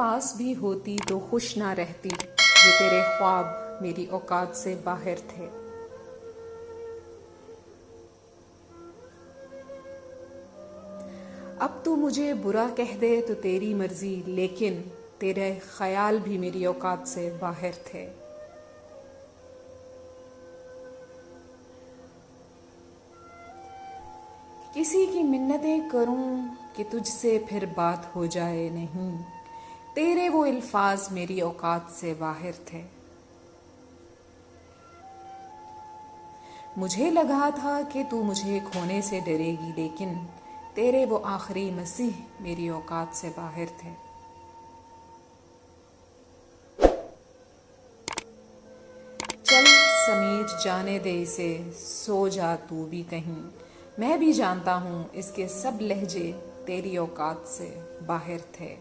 पास भी होती तो खुश ना रहती, ये तेरे ख्वाब मेरी औकात से बाहर थे। अब तू मुझे बुरा कह दे तो तेरी मर्जी, लेकिन तेरे ख्याल भी मेरी औकात से बाहर थे। किसी की मिन्नतें करूं कि तुझसे फिर बात हो जाए नहीं, तेरे वो अल्फाज मेरी औकात से बाहर थे। मुझे लगा था कि तू मुझे खोने से डरेगी, लेकिन तेरे वो आखिरी मसीह मेरी औकात से बाहर थे। चल समीर जाने दे इसे, सो जा तू भी कहीं, मैं भी जानता हूँ इसके सब लहजे तेरी औकात से बाहर थे।